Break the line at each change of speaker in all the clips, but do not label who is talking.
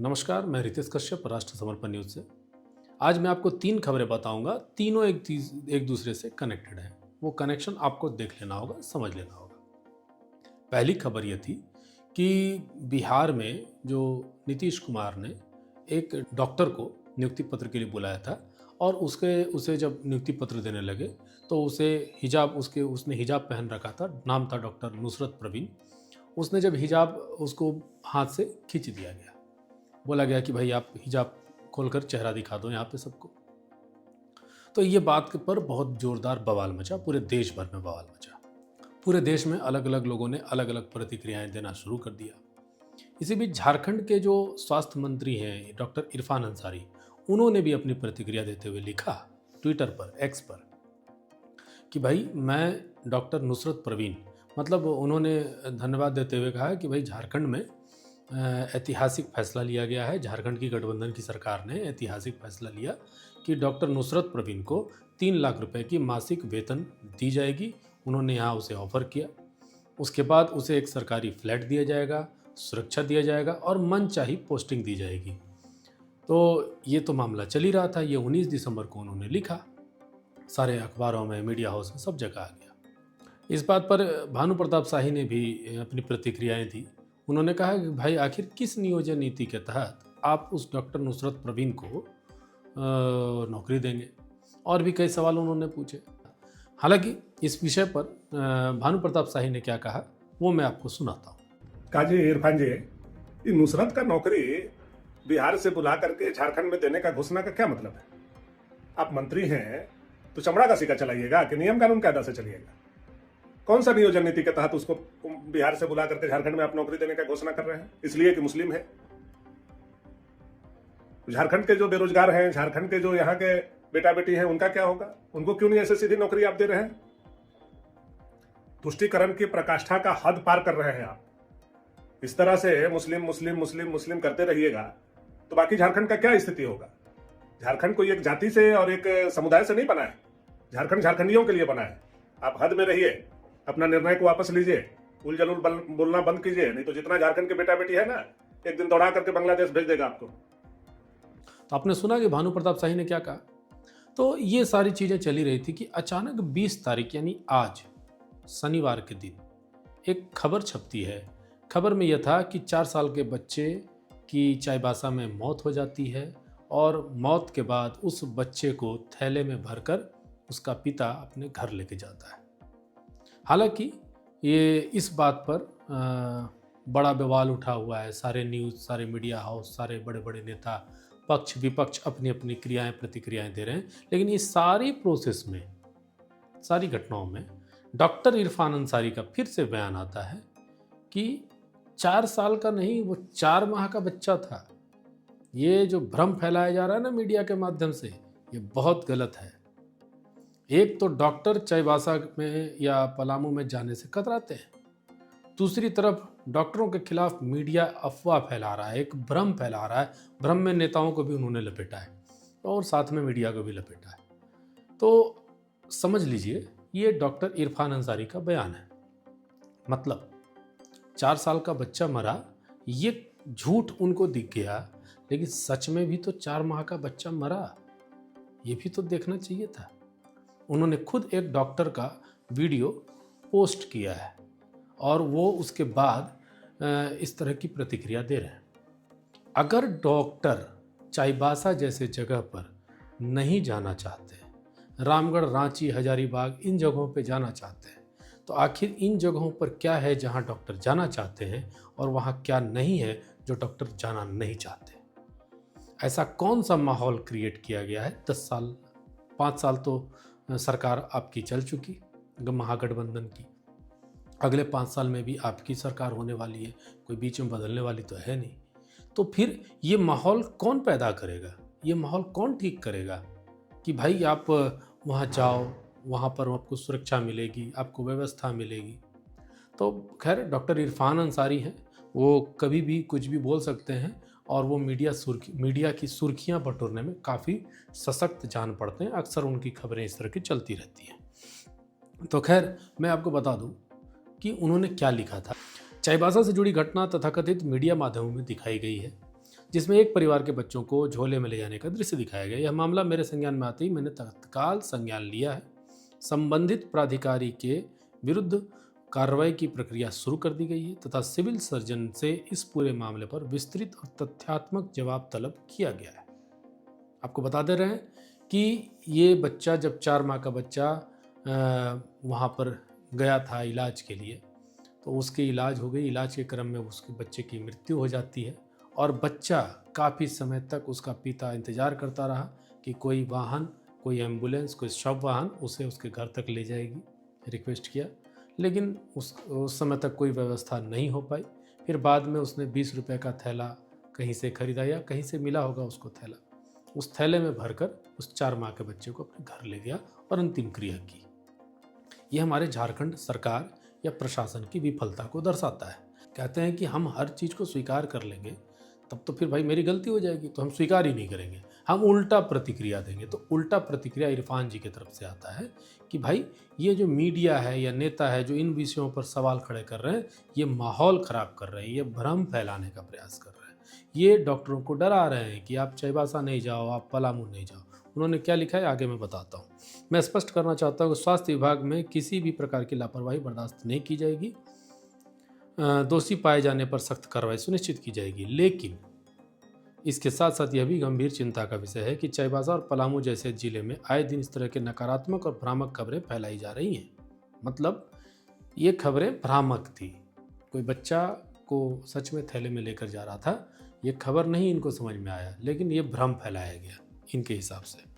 नमस्कार, मैं रितेश कश्यप, राष्ट्र समर्पण न्यूज से। आज मैं आपको 3 खबरें बताऊंगा। तीनों एक दूसरे से कनेक्टेड हैं। वो कनेक्शन आपको देख लेना होगा, समझ लेना होगा। पहली खबर ये थी कि बिहार में जो नीतीश कुमार ने एक डॉक्टर को नियुक्ति पत्र के लिए बुलाया था और उसे जब नियुक्ति पत्र देने लगे तो उसने हिजाब पहन रखा था। नाम था डॉक्टर नुसरत प्रवीण। उसने जब हिजाब उसको हाथ से खींच दिया गया, बोला गया कि भाई आप हिजाब खोलकर चेहरा दिखा दो यहाँ पे सबको। तो ये बात पर बहुत जोरदार बवाल मचा, पूरे देश भर में बवाल मचा। पूरे देश में अलग अलग लोगों ने अलग अलग प्रतिक्रियाएं देना शुरू कर दिया। इसी बीच झारखंड के जो स्वास्थ्य मंत्री हैं डॉक्टर इरफान अंसारी, उन्होंने भी अपनी प्रतिक्रिया देते हुए लिखा ट्विटर पर, एक्स पर, कि भाई मैं डॉक्टर नुसरत प्रवीण, मतलब उन्होंने धन्यवाद देते हुए कहा कि भाई झारखंड में ऐतिहासिक फैसला लिया गया है। झारखंड की गठबंधन की सरकार ने ऐतिहासिक फैसला लिया कि डॉक्टर नुसरत प्रवीण को 3 लाख रुपए की मासिक वेतन दी जाएगी। उन्होंने यहाँ उसे ऑफर किया। उसके बाद उसे एक सरकारी फ्लैट दिया जाएगा, सुरक्षा दिया जाएगा और मनचाही पोस्टिंग दी जाएगी। तो ये तो मामला चल ही रहा था। ये 19 दिसंबर को उन्होंने लिखा, सारे अखबारों में, मीडिया हाउस में, सब जगह आ गया। इस बात पर भानु प्रताप शाही ने भी अपनी प्रतिक्रियाएं दी। उन्होंने कहा कि भाई आखिर किस नियोजन नीति के तहत आप उस डॉक्टर नुसरत प्रवीण को नौकरी देंगे, और भी कई सवाल उन्होंने पूछे। हालांकि इस विषय पर भानु प्रताप शाही ने क्या कहा वो मैं आपको सुनाता हूँ।
काजी इरफान जी, ये नुसरत का नौकरी बिहार से बुला करके झारखंड में देने का घोषणा का क्या मतलब है? आप मंत्री हैं तो चमड़ा का सिक्का चलाइएगा कि नियम कानून कायदा से चलिएगा? कौन सा नियोजन नीति के तहत उसको बिहार से बुला करके झारखंड में आप नौकरी देने का घोषणा कर रहे हैं? इसलिए कि मुस्लिम है? झारखंड के जो बेरोजगार हैं, झारखंड के जो यहाँ के बेटा बेटी हैं, उनका क्या होगा? उनको क्यों नहीं ऐसे सीधी नौकरी आप दे रहे हैं? तुष्टीकरण की प्रकाष्ठा का हद पार कर रहे हैं आप। इस तरह से मुस्लिम मुस्लिम मुस्लिम मुस्लिम करते रहिएगा तो बाकी झारखंड का क्या स्थिति होगा? झारखंड को एक जाति से और एक समुदाय से नहीं बना है। झारखंड झारखंडियों के लिए बना है। आप हद में रहिए, अपना निर्णय को वापस लीजिए, उल जलूल बोलना बंद कीजिए, नहीं तो जितना झारखंड के बेटा बेटी है ना, एक दिन दौड़ा करके बांग्लादेश भेज देगा आपको।
तो आपने सुना कि भानु प्रताप शाही ने क्या कहा। तो ये सारी चीजें चली रही थी कि अचानक 20 तारीख यानी आज शनिवार के दिन एक खबर छपती है। खबर में यह था कि 4 साल के बच्चे की चाईबासा में मौत हो जाती है और मौत के बाद उस बच्चे को थैले में भरकर उसका पिता अपने घर लेके जाता है। हालांकि ये इस बात पर बड़ा बवाल उठा हुआ है। सारे न्यूज़, सारे मीडिया हाउस, सारे बड़े बड़े नेता, पक्ष विपक्ष अपनी अपनी प्रतिक्रियाएं दे रहे हैं। लेकिन इस सारी प्रोसेस में, सारी घटनाओं में डॉक्टर इरफान अंसारी का फिर से बयान आता है कि 4 साल का नहीं, वो 4 माह का बच्चा था। ये जो भ्रम फैलाया जा रहा है ना मीडिया के माध्यम से, ये बहुत गलत है। एक तो डॉक्टर चाईबासा में या पलामू में जाने से कतराते हैं, दूसरी तरफ डॉक्टरों के खिलाफ मीडिया अफवाह फैला रहा है, एक भ्रम फैला रहा है। भ्रम में नेताओं को भी उन्होंने लपेटा है और साथ में मीडिया को भी लपेटा है। तो समझ लीजिए, ये डॉक्टर इरफान अंसारी का बयान है। मतलब 4 साल का बच्चा मरा, ये झूठ उनको दिख गया, लेकिन सच में भी तो 4 माह का बच्चा मरा, ये भी तो देखना चाहिए था। उन्होंने खुद एक डॉक्टर का वीडियो पोस्ट किया है और वो उसके बाद इस तरह की प्रतिक्रिया दे रहे हैं। अगर डॉक्टर चाईबासा जैसे जगह पर नहीं जाना चाहते, रामगढ़, रांची, हजारीबाग, इन जगहों पे जाना चाहते हैं, तो आखिर इन जगहों पर क्या है जहां डॉक्टर जाना चाहते हैं और वहां क्या नहीं है जो डॉक्टर जाना नहीं चाहते? ऐसा कौन सा माहौल क्रिएट किया गया है? 10 साल, 5 साल तो सरकार आपकी चल चुकी, महागठबंधन की। अगले 5 साल में भी आपकी सरकार होने वाली है, कोई बीच में बदलने वाली तो है नहीं। तो फिर ये माहौल कौन पैदा करेगा? ये माहौल कौन ठीक करेगा कि भाई आप वहाँ जाओ, वहाँ पर आपको सुरक्षा मिलेगी, आपको व्यवस्था मिलेगी? तो खैर, डॉक्टर इरफान अंसारी हैं, वो कभी भी कुछ भी बोल सकते हैं और वो मीडिया की सुर्खियाँ बटोरने में काफ़ी सशक्त जान पड़ते हैं। अक्सर उनकी खबरें इस तरह की चलती रहती हैं। तो खैर, मैं आपको बता दूं कि उन्होंने क्या लिखा था। चाईबासा से जुड़ी घटना तथाकथित मीडिया माध्यमों में दिखाई गई है। जिसमें एक परिवार के बच्चों को झोले में ले जाने का दृश्य दिखाया गया। यह मामला मेरे संज्ञान में आते ही मैंने तत्काल संज्ञान लिया है। संबंधित प्राधिकारी के विरुद्ध कार्रवाई की प्रक्रिया शुरू कर दी गई है तथा सिविल सर्जन से इस पूरे मामले पर विस्तृत और तथ्यात्मक जवाब तलब किया गया है। आपको बता दे रहे हैं कि ये बच्चा जब 4 माह का बच्चा वहाँ पर गया था इलाज के लिए, तो उसकी इलाज हो गई। इलाज के क्रम में उसके बच्चे की मृत्यु हो जाती है और बच्चा काफ़ी समय तक उसका पिता इंतज़ार करता रहा कि कोई वाहन, कोई एम्बुलेंस, कोई शव वाहन उसे उसके घर तक ले जाएगी। रिक्वेस्ट किया, लेकिन उस समय तक कोई व्यवस्था नहीं हो पाई। फिर बाद में उसने 20 रुपये का थैला कहीं से खरीदा या कहीं से मिला होगा उसको थैला, उस थैले में भरकर उस 4 माह के बच्चे को अपने घर ले गया और अंतिम क्रिया की। ये हमारे झारखंड सरकार या प्रशासन की विफलता को दर्शाता है। कहते हैं कि हम हर चीज़ को स्वीकार कर लेंगे, तब तो फिर भाई मेरी गलती हो जाएगी, तो हम स्वीकार ही नहीं करेंगे, हम उल्टा प्रतिक्रिया देंगे। तो उल्टा प्रतिक्रिया इरफान जी की तरफ से आता है कि भाई ये जो मीडिया है या नेता है जो इन विषयों पर सवाल खड़े कर रहे हैं, ये माहौल ख़राब कर रहे हैं, ये भ्रम फैलाने का प्रयास कर रहे हैं, ये डॉक्टरों को डरा रहे हैं कि आप चाईबासा नहीं जाओ, आप पलामू नहीं जाओ। उन्होंने क्या लिखा है आगे मैं बताता हूँ। मैं स्पष्ट करना चाहता हूँ कि स्वास्थ्य विभाग में किसी भी प्रकार की लापरवाही बर्दाश्त नहीं की जाएगी। दोषी पाए जाने पर सख्त कार्रवाई सुनिश्चित की जाएगी। लेकिन इसके साथ साथ यह भी गंभीर चिंता का विषय है कि चाईबासा और पलामू जैसे जिले में आए दिन इस तरह के नकारात्मक और भ्रामक खबरें फैलाई जा रही हैं। मतलब ये खबरें भ्रामक थी, कोई बच्चा को सच में थैले में लेकर जा रहा था, ये खबर नहीं इनको समझ में आया, लेकिन ये भ्रम फैलाया गया इनके हिसाब से।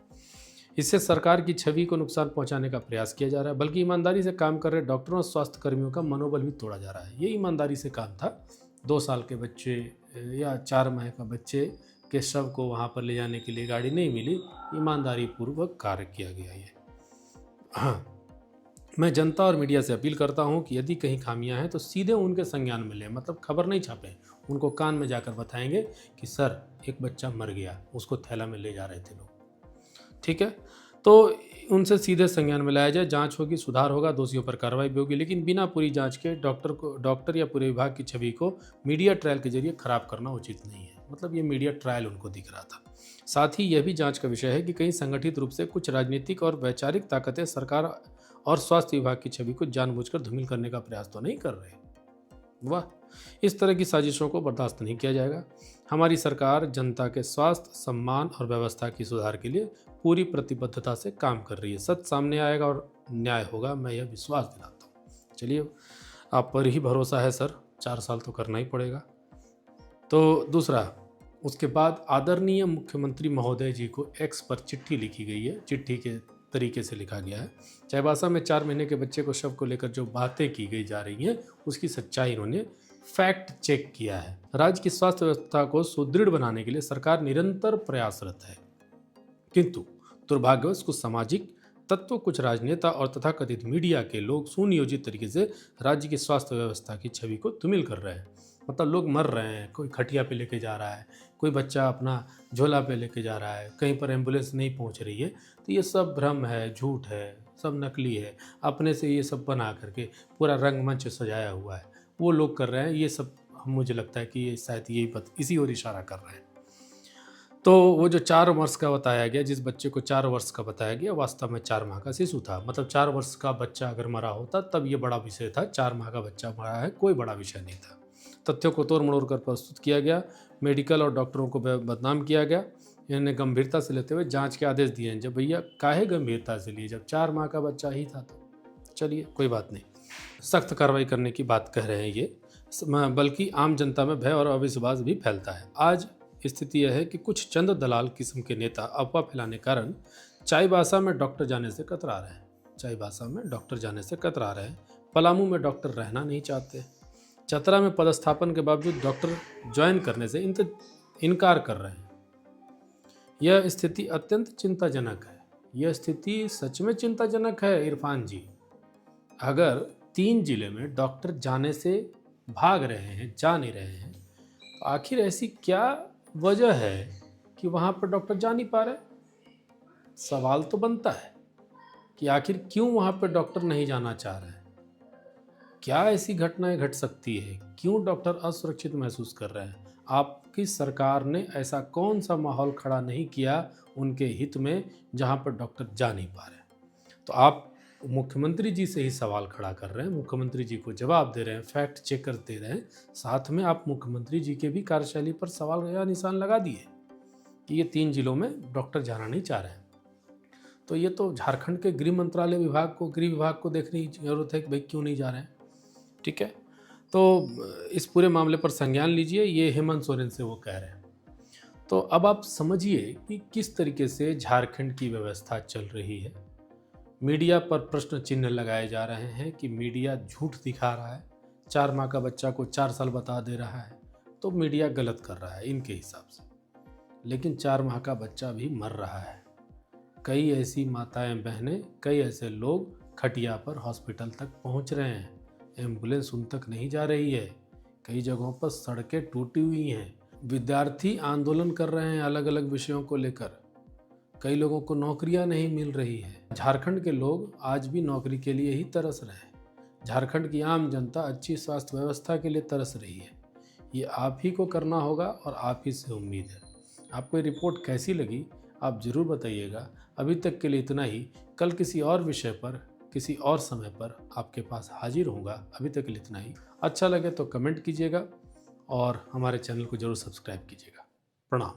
इससे सरकार की छवि को नुकसान पहुंचाने का प्रयास किया जा रहा है, बल्कि ईमानदारी से काम कर रहे डॉक्टरों और स्वास्थ्य कर्मियों का मनोबल भी तोड़ा जा रहा है। ये ईमानदारी से काम था। 2 साल के बच्चे या 4 माह का बच्चे के शव को वहाँ पर ले जाने के लिए गाड़ी नहीं मिली, ईमानदारी पूर्वक कार्य किया गया ये। हाँ, मैं जनता और मीडिया से अपील करता हूँ कि यदि कहीं खामियां हैं तो सीधे उनके संज्ञान में लें, मतलब खबर नहीं छापें, उनको कान में जाकर बताएंगे कि सर एक बच्चा मर गया, उसको थैला में ले जा रहे थे लोग। ठीक है, तो उनसे सीधे संज्ञान में लाया जाए, जांच होगी, सुधार होगा, दोषियों पर कार्रवाई भी होगी, लेकिन बिना पूरी जांच के डॉक्टर या पूरे विभाग की छवि को मीडिया ट्रायल के जरिए खराब करना उचित नहीं है। मतलब ये मीडिया ट्रायल उनको दिख रहा था। साथ ही यह भी जांच का विषय है कि कहीं संगठित रूप से कुछ राजनीतिक और वैचारिक ताकतें सरकार और स्वास्थ्य विभाग की छवि को जानबूझकर धूमिल करने का प्रयास तो नहीं कर रहे। वाह, इस तरह की साजिशों को बर्दाश्त नहीं किया जाएगा। हमारी सरकार जनता के स्वास्थ्य, सम्मान और व्यवस्था की सुधार के लिए पूरी प्रतिबद्धता से काम कर रही है। सच सामने आएगा और न्याय होगा, मैं यह विश्वास दिलाता हूँ। चलिए, आप पर ही भरोसा है सर, 4 साल तो करना ही पड़ेगा। तो दूसरा, उसके बाद आदरणीय मुख्यमंत्री महोदय जी को एक्स पर चिट्ठी लिखी गई है। चिट्ठी के तरीके से लिखा गया है, चाईबासा में 4 महीने के बच्चे को शव को लेकर जो बातें की गई जा रही हैं उसकी सच्चाई इन्होंने फैक्ट चेक किया है। राज्य की स्वास्थ्य व्यवस्था को सुदृढ़ बनाने के लिए सरकार निरंतर प्रयासरत है, किंतु दुर्भाग्यवश कुछ सामाजिक तत्व, कुछ राजनेता और तथाकथित मीडिया के लोग सुनियोजित तरीके से राज्य की स्वास्थ्य व्यवस्था की छवि को धूमिल कर रहे हैं। मतलब लोग मर रहे हैं, कोई खटिया पे लेके जा रहा है, कोई बच्चा अपना झोला पे लेके जा रहा है, कहीं पर एम्बुलेंस नहीं पहुंच रही है, तो ये सब भ्रम है, झूठ है, सब नकली है। अपने से ये सब बना करके पूरा रंगमंच सजाया हुआ है, वो लोग कर रहे हैं ये सब। मुझे लगता है कि ये शायद यही इसी ओर इशारा कर रहे हैं। तो वो जो 4 वर्ष का बताया गया, जिस बच्चे को 4 वर्ष का बताया गया, वास्तव में 4 माह का शिशु था। मतलब 4 वर्ष का बच्चा अगर मरा होता तब ये बड़ा विषय था, 4 माह का बच्चा मरा है, कोई बड़ा विषय नहीं था। तथ्यों को तोड़ मड़ोड़ कर प्रस्तुत किया गया, मेडिकल और डॉक्टरों को बदनाम किया गया। इन्होंने गंभीरता से लेते हुए जांच के आदेश दिए हैं। जब भैया काहे गंभीरता से लिए, जब 4 माह का बच्चा ही था तो चलिए कोई बात नहीं, सख्त कार्रवाई करने की बात कह रहे हैं ये, बल्कि आम जनता में भय और अविश्वास भी फैलता है। आज स्थिति यह है कि कुछ चंद दलाल किस्म के नेता अफवाह फैलाने के कारण चाईबासा में डॉक्टर जाने से कतरा रहे हैं। चाईबासा में डॉक्टर जाने से कतरा रहे हैं, पलामू में डॉक्टर रहना नहीं चाहते, चतरा में पदस्थापन के बावजूद डॉक्टर ज्वाइन करने से इनकार कर रहे हैं। यह स्थिति अत्यंत चिंताजनक है। यह स्थिति सच में चिंताजनक है इरफान जी। अगर 3 जिले में डॉक्टर जाने से भाग रहे हैं, जा नहीं रहे हैं, तो आखिर ऐसी क्या वजह है कि वहाँ पर डॉक्टर जा नहीं पा रहे? सवाल तो बनता है कि आखिर क्यों वहाँ पर डॉक्टर नहीं जाना चाह रहे हैं? क्या ऐसी घटनाएं घट सकती है? क्यों डॉक्टर असुरक्षित महसूस कर रहे हैं? आपकी सरकार ने ऐसा कौन सा माहौल खड़ा नहीं किया उनके हित में जहां पर डॉक्टर जा नहीं पा रहे। तो आप मुख्यमंत्री जी से ही सवाल खड़ा कर रहे हैं, मुख्यमंत्री जी को जवाब दे रहे हैं, फैक्ट चेकर दे रहे हैं, साथ में आप मुख्यमंत्री जी के भी कार्यशैली पर सवाल या निशान लगा दिए कि ये 3 जिलों में डॉक्टर जाना नहीं चाह रहे हैं। तो ये तो झारखंड के गृह मंत्रालय विभाग को, गृह विभाग को देखने की जरूरत है कि भाई क्यों नहीं जा रहे हैं। ठीक है, तो इस पूरे मामले पर संज्ञान लीजिए, ये हेमंत सोरेन से वो कह रहे हैं। तो अब आप समझिए कि किस तरीके से झारखंड की व्यवस्था चल रही है। मीडिया पर प्रश्न चिन्ह लगाए जा रहे हैं कि मीडिया झूठ दिखा रहा है, 4 माह का बच्चा को 4 साल बता दे रहा है, तो मीडिया गलत कर रहा है इनके हिसाब से। लेकिन 4 माह का बच्चा भी मर रहा है। कई ऐसी माताएं बहनें, कई ऐसे लोग खटिया पर हॉस्पिटल तक पहुंच रहे हैं, एम्बुलेंस उन तक नहीं जा रही है, कई जगहों पर सड़कें टूटी हुई हैं, विद्यार्थी आंदोलन कर रहे हैं अलग अलग विषयों को लेकर, कई लोगों को नौकरियां नहीं मिल रही है। झारखंड के लोग आज भी नौकरी के लिए ही तरस रहे हैं। झारखंड की आम जनता अच्छी स्वास्थ्य व्यवस्था के लिए तरस रही है। ये आप ही को करना होगा और आप ही से उम्मीद है। आपको ये रिपोर्ट कैसी लगी आप ज़रूर बताइएगा। अभी तक के लिए इतना ही। कल किसी और विषय पर, किसी और समय पर आपके पास हाजिर होऊंगा। अभी तक के लिए इतना ही। अच्छा लगे तो कमेंट कीजिएगा और हमारे चैनल को ज़रूर सब्सक्राइब कीजिएगा। प्रणाम।